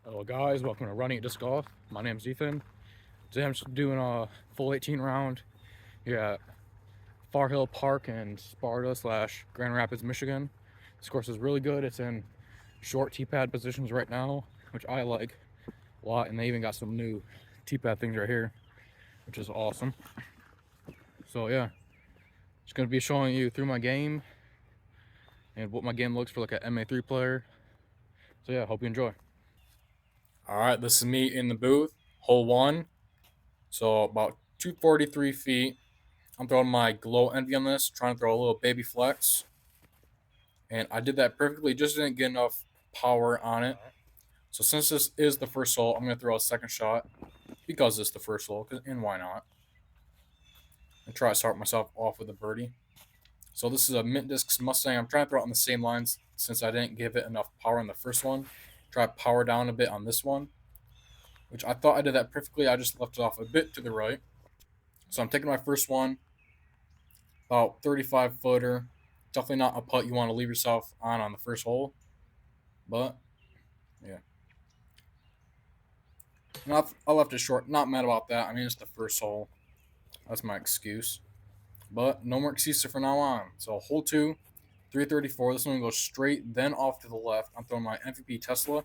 Hello guys, welcome to Running Disc Golf. My name's Ethan. Today I'm just doing a full 18 round here at Far Hill Park in Sparta / Grand Rapids, Michigan. This course is really good. It's in short tee pad positions right now, which I like a lot, and they even got some new tee pad things right here, which is awesome. So yeah, just gonna be showing you through my game and what my game looks for like a MA3 player. So yeah, hope you enjoy. All right, this is me in the booth, hole one. So about 243 feet. I'm throwing my glow envy on this, trying to throw a little baby flex. And I did that perfectly, just didn't get enough power on it. So since this is the first hole, I'm going to throw a second shot because it's the first hole, and why not? And try to start myself off with a birdie. So this is a Mint Discs Mustang. I'm trying to throw it on the same lines since I didn't give it enough power on the first one. Try to power down a bit on this one, which I thought I did that perfectly. I just left it off a bit to the right. So I'm taking my first one, about 35 footer. Definitely not a putt you want to leave yourself on the first hole. But, yeah. I left it short. Not mad about that. I mean, it's the first hole. That's my excuse. But no more excuses from now on. So, hole two, 334. This one goes straight, then off to the left. I'm throwing my MVP Tesla.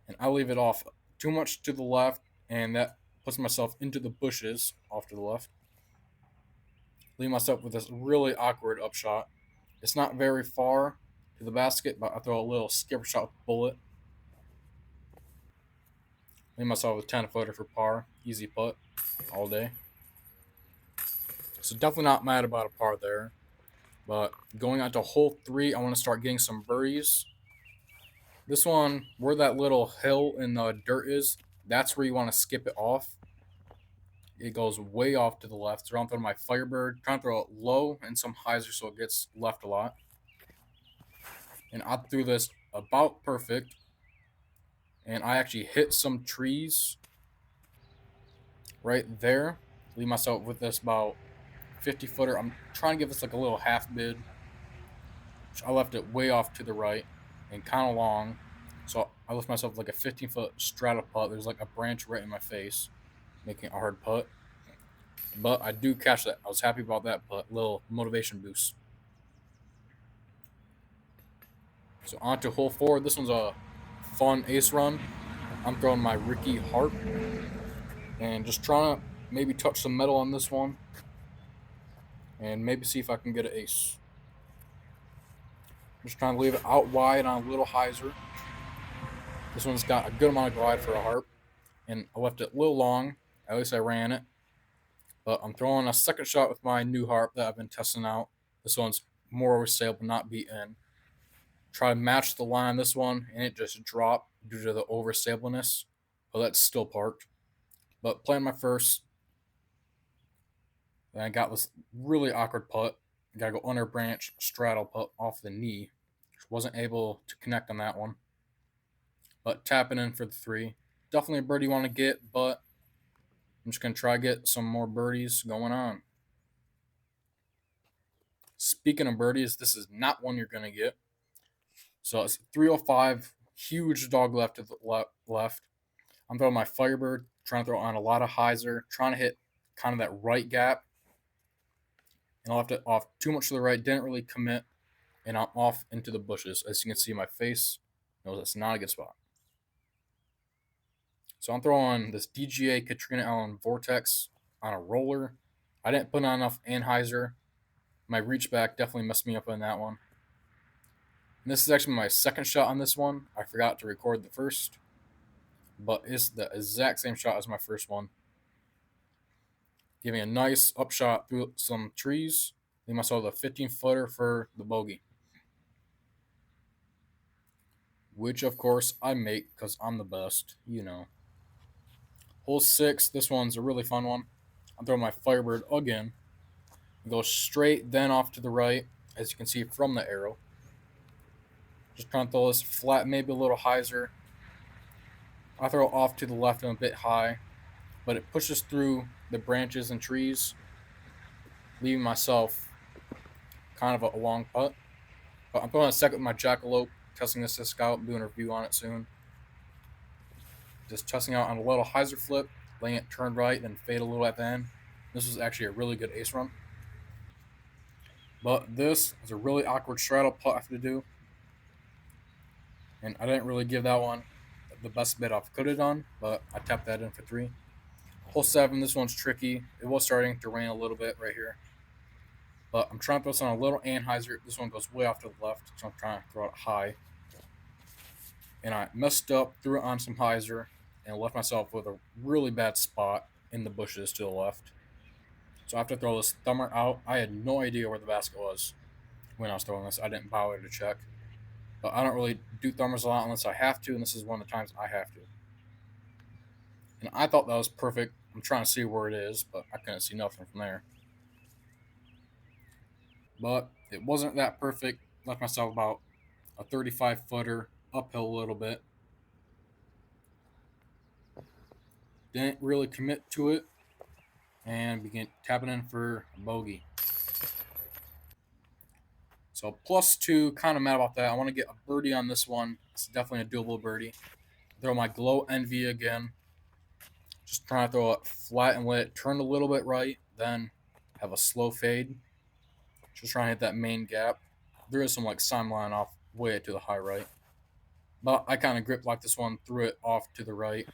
And I leave it off too much to the left. And that puts myself into the bushes off to the left. Leave myself with this really awkward upshot. It's not very far to the basket, but I throw a little skipper shot with the bullet. Leave myself with 10 footer for par. Easy putt all day. So definitely not mad about a par there. But going on to hole three, I want to start getting some birdies. This one, where that little hill in the dirt is, that's where you want to skip it off. It goes way off to the left. So I'm throwing my Firebird, trying to throw it low and some hyzer so it gets left a lot. And I threw this about perfect. And I actually hit some trees right there. Leave myself with this about 50 footer. I'm trying to give this like a little half bid. I left it way off to the right and kind of long. So I left myself like a 15-foot straddle putt. There's like a branch right in my face, making a hard putt. But I do catch that. I was happy about that putt. Little motivation boost. So on to hole four. This one's a fun ace run. I'm throwing my Ricky Harp and just trying to maybe touch some metal on this one and maybe see if I can get an ace. Just trying to leave it out wide on a little hyzer. This one's got a good amount of glide for a harp, and I left it a little long. At least I ran it. But I'm throwing a second shot with my new harp that I've been testing out. This one's more oversailed, but not beat in. Try to match the line on this one, and it just dropped due to the oversableness. But that's still parked. But playing my first, and I got this really awkward putt. Gotta go under branch, straddle putt off the knee. Wasn't able to connect on that one. But tapping in for the three. Definitely a birdie you want to get, but I'm just going to try to get some more birdies going on. Speaking of birdies, this is not one you're going to get. So it's 305, huge dog left to the left. I'm throwing my Firebird, trying to throw on a lot of hyzer, trying to hit kind of that right gap. And I left it off too much to the right, didn't really commit, and I'm off into the bushes. As you can see, my face knows that's not a good spot. So I'm throwing this DGA Katrina Allen Vortex on a roller. I didn't put on enough anhyzer. My reach back definitely messed me up on that one. And this is actually my second shot on this one. I forgot to record the first, but it's the exact same shot as my first one. Giving a nice upshot through some trees. Leave myself a 15-footer for the bogey, which of course I make because I'm the best, you know. Hole 6, this one's a really fun one. I'm throwing my Firebird again. Go straight, then off to the right, as you can see from the arrow. Just trying to throw this flat, maybe a little hyzer. I throw it off to the left and a bit high, but it pushes through the branches and trees, leaving myself kind of a long putt. But I'm throwing a second with my Jackalope, testing this disc out, doing a review on it soon. just testing out on a little hyzer flip, letting it turn right, then fade a little at the end. This was actually a really good ace run. But this was a really awkward straddle putt I have to do. And I didn't really give that one the best bit I could have done, but I tapped that in for 3. Hole 7, this one's tricky. It was starting to rain a little bit right here. But I'm trying to throw this on a little anhyzer. This one goes way off to the left, so I'm trying to throw it high. And I messed up, threw it on some hyzer, and left myself with a really bad spot in the bushes to the left. So I have to throw this thumber out. I had no idea where the basket was when I was throwing this. I didn't bother to check. But I don't really do thumbers a lot unless I have to, and this is one of the times I have to. And I thought that was perfect. I'm trying to see where it is, but I couldn't see nothing from there. But it wasn't that perfect. Left myself about a 35 footer uphill a little bit. Didn't really commit to it and began tapping in for a bogey. So +2, kind of mad about that. I want to get a birdie on this one. It's definitely a doable birdie. Throw my glow NV again. Just trying to throw it flat and let it turn a little bit right, then have a slow fade. Just trying to hit that main gap. There is some like sign line off way to the high right. But I kind of grip like this one, threw it off to the right.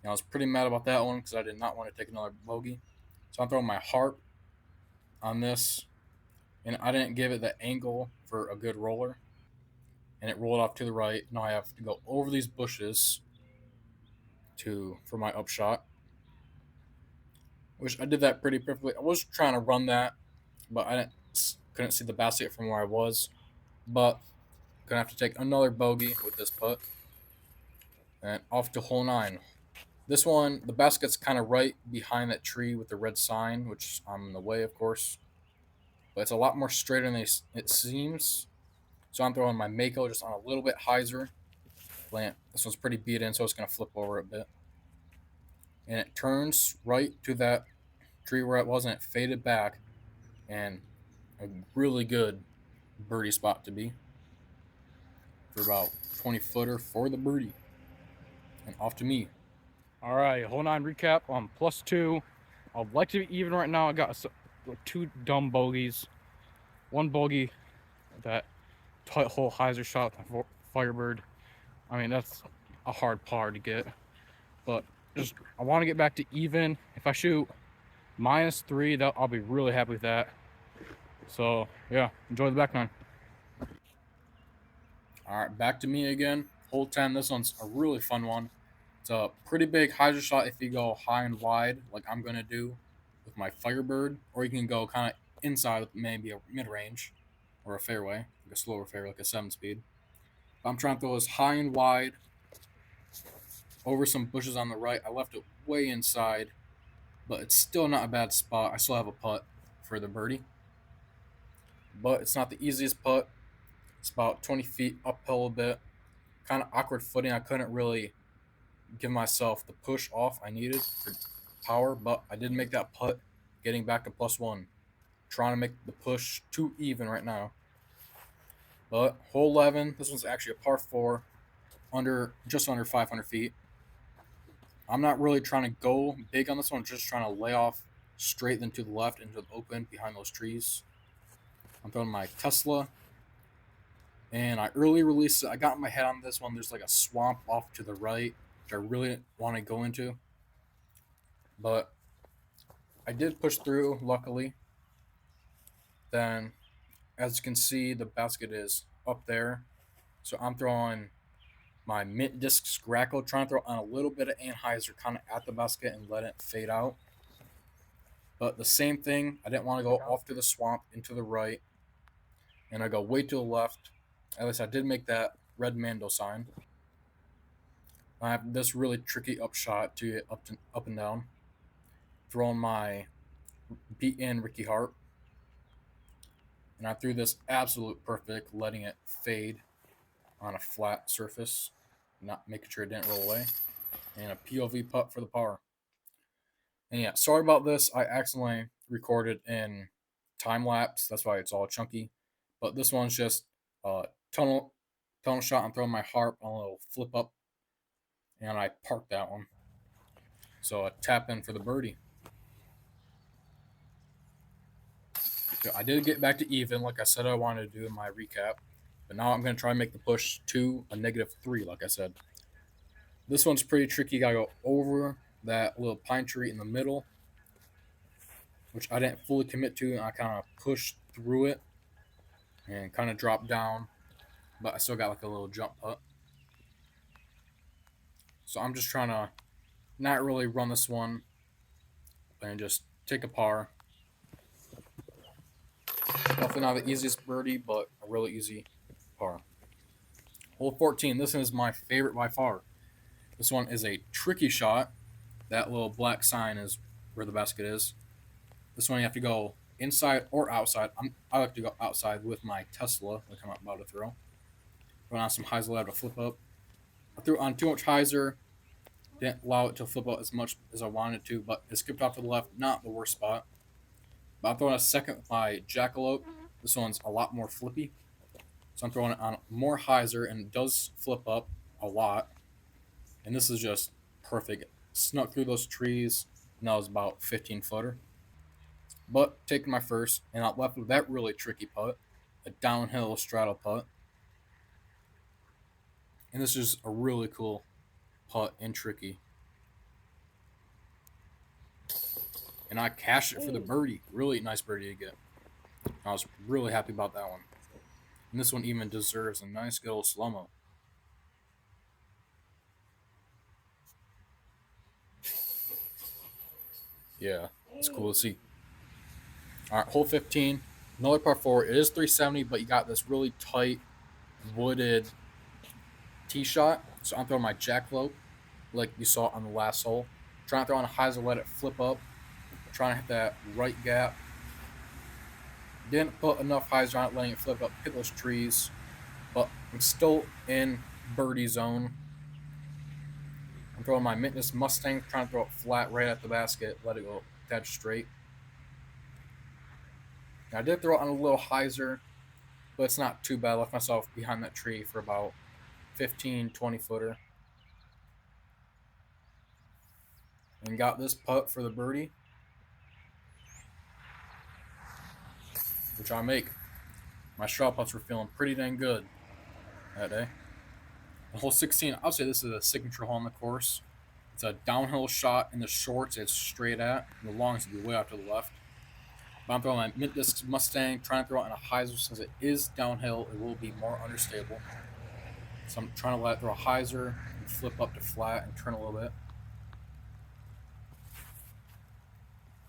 And I was pretty mad about that one because I did not want to take another bogey. So I'm throwing my heart on this. And I didn't give it the angle for a good roller. And it rolled off to the right. Now I have to go over these bushes for my upshot. Which I did that pretty perfectly. I was trying to run that, but I couldn't see the basket from where I was. But gonna have to take another bogey with this putt. And off to hole 9. This one, the basket's kind of right behind that tree with the red sign, which I'm in the way, of course. But it's a lot more straighter than it seems. So I'm throwing my Mako just on a little bit hyzer. This one's pretty beat in, so it's gonna flip over a bit. And it turns right to that tree where it was, and it faded back. And a really good birdie spot to be for about 20 footer for the birdie. And off to me. All right, hole 9 recap. +2. I'd like to be even right now. I got 2 dumb bogeys. One bogey, that tight hole hyzer shot, Firebird. I mean, that's a hard par to get. But just I want to get back to even. If I shoot -3, I'll be really happy with that. So yeah, enjoy the back 9. All right, back to me again. Hole 10. This one's a really fun one. It's a pretty big hyzer shot if you go high and wide, like I'm gonna do with my Firebird, or you can go kind of inside with maybe a mid-range or a fairway, like a slower fairway, like a 7-speed. I'm trying to throw this high and wide over some bushes on the right. I left it way inside, but it's still not a bad spot. I still have a putt for the birdie, but it's not the easiest putt. It's about 20 feet uphill a bit. Kind of awkward footing. I couldn't really give myself the push off I needed for power, but I did make that putt, getting back to +1. Trying to make the push too even right now. But hole 11, this one's actually a par 4, just under 500 feet. I'm not really trying to go big on this one. I'm just trying to lay off straight then to the left into the open behind those trees. I'm throwing my Tesla. And I early released it. I got my head on this one. There's like a swamp off to the right, which I really want to go into. But I did push through, luckily. Then, as you can see, the basket is up there. So I'm throwing my mint disc scrackle, trying to throw on a little bit of anhyzer kind of at the basket and let it fade out. But the same thing, I didn't want to go off to the swamp into the right. And I go way to the left. At least I did make that red Mando sign. I have this really tricky upshot to get up and down. Throwing my beat in Ricky Hart. And I threw this absolute perfect, letting it fade on a flat surface, not making sure it didn't roll away. And a POV putt for the par. And yeah, sorry about this. I accidentally recorded in time lapse. That's why it's all chunky. But this one's just tunnel shot. I'm throwing my harp on a little flip up and I parked that one. So I tap in for the birdie. So I did get back to even, like I said I wanted to do in my recap, but now I'm going to try and make the push to a -3, like I said. This one's pretty tricky. You got to go over that little pine tree in the middle, which I didn't fully commit to, and I kind of pushed through it and kind of dropped down, but I still got like a little jump putt. So I'm just trying to not really run this one and just take a par. Definitely not the easiest birdie, but a really easy par. Hole 14. This is my favorite by far. This one is a tricky shot. That little black sign is where the basket is. This one you have to go inside or outside. I like to go outside with my Tesla, like I'm about to throw. Going on some hyzer, to flip up. I threw on too much hyzer. Didn't allow it to flip out as much as I wanted to, but it skipped off to the left. Not the worst spot. But I'm throwing a second with my jackalope. This one's a lot more flippy. So I'm throwing it on more hyzer, and it does flip up a lot. And this is just perfect. Snuck through those trees, and that was about 15-footer. But taking my first, and I left with that really tricky putt, a downhill straddle putt. And this is a really cool putt and tricky. And I cashed it for the birdie. Really nice birdie to get. I was really happy about that one. And this one even deserves a nice good old slow-mo. Yeah, it's cool to see. All right, hole 15. Another par 4. It is 370, but you got this really tight wooded tee shot. So I'm throwing my jackalope like you saw on the last hole. Trying to throw on a hyzer, let it flip up. Trying to hit that right gap. Didn't put enough hyzer on it, letting it flip up, hit those trees. But I'm still in birdie zone. I'm throwing my Mitness Mustang, trying to throw it flat right at the basket, let it go dead straight. Now, I did throw it on a little hyzer, but it's not too bad. I left myself behind that tree for about 15, 20-footer. And got this putt for the birdie, which I make. My straw putts were feeling pretty dang good that day. And hole 16, I'll say this is a signature hole on the course. It's a downhill shot in the shorts. It's straight at. The longs will be way out to the left. But I'm throwing my Mitness Mustang, trying to throw it in a hyzer since it is downhill. It will be more understable. So I'm trying to let it throw a hyzer and flip up to flat and turn a little bit.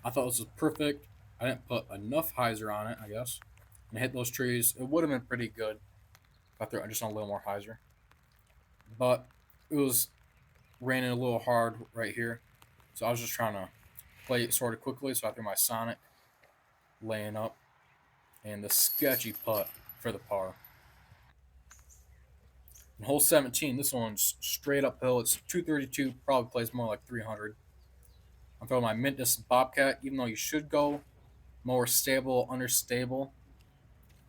I thought this was perfect. I didn't put enough hyzer on it, I guess. And hit those trees. It would have been pretty good if I threw just on a little more hyzer. But it was raining a little hard right here. So I was just trying to play it sort of quickly. So I threw my Sonic laying up and the sketchy putt for the par. In hole 17, this one's straight uphill. It's 232, probably plays more like 300. I'm throwing my Mitness Bobcat, even though you should go more stable, understable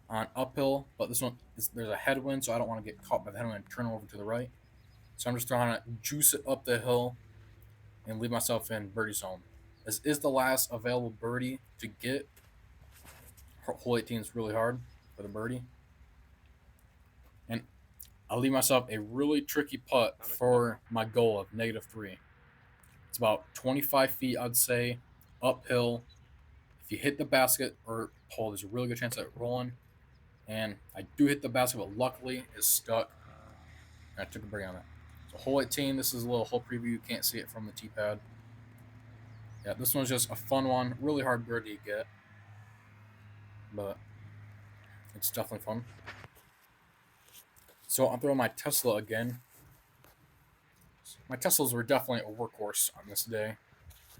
on uphill. But this one, there's a headwind, so I don't want to get caught by the headwind and turn over to the right. So I'm just trying to juice it up the hill and leave myself in birdie zone. This is the last available birdie to get. Hole 18 is really hard for the birdie. And I'll leave myself a really tricky putt for my goal of -3. It's about 25 feet, I'd say, uphill. If you hit the basket or pole, there's a really good chance of it rolling. And I do hit the basket, but luckily it's stuck. And I took a birdie on that. So hole 18, this is a little hole preview. You can't see it from the tee pad. Yeah, this one's just a fun one. Really hard birdie to get. But it's definitely fun. So I'm throwing my Tesla again. My Teslas were definitely a workhorse on this day.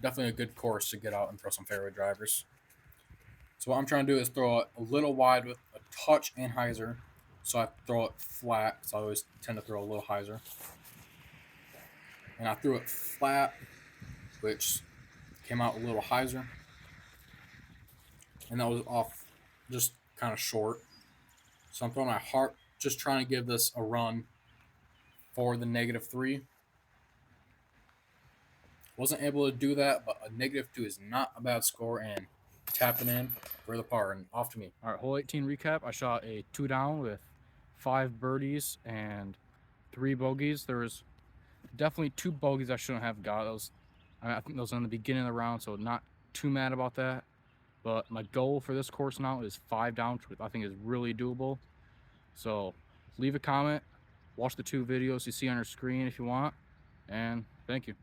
Definitely a good course to get out and throw some fairway drivers. So what I'm trying to do is throw it a little wide with a touch and hyzer. So I throw it flat, so I always tend to throw a little hyzer. And I threw it flat, which came out a little hyzer. And that was off just kind of short. So I'm throwing my heart, just trying to give this a run for the -3. Wasn't able to do that, but a -2 is not a bad score, and tapping in for the par. And off to me. All right, hole 18 recap. I shot a 2 down with 5 birdies and 3 bogeys. There was definitely 2 bogeys I shouldn't have got. Those, I think those in the beginning of the round, so not too mad about that. But my goal for this course now is 5 down, which I think is really doable. So leave a comment, watch the 2 videos you see on your screen if you want, and thank you.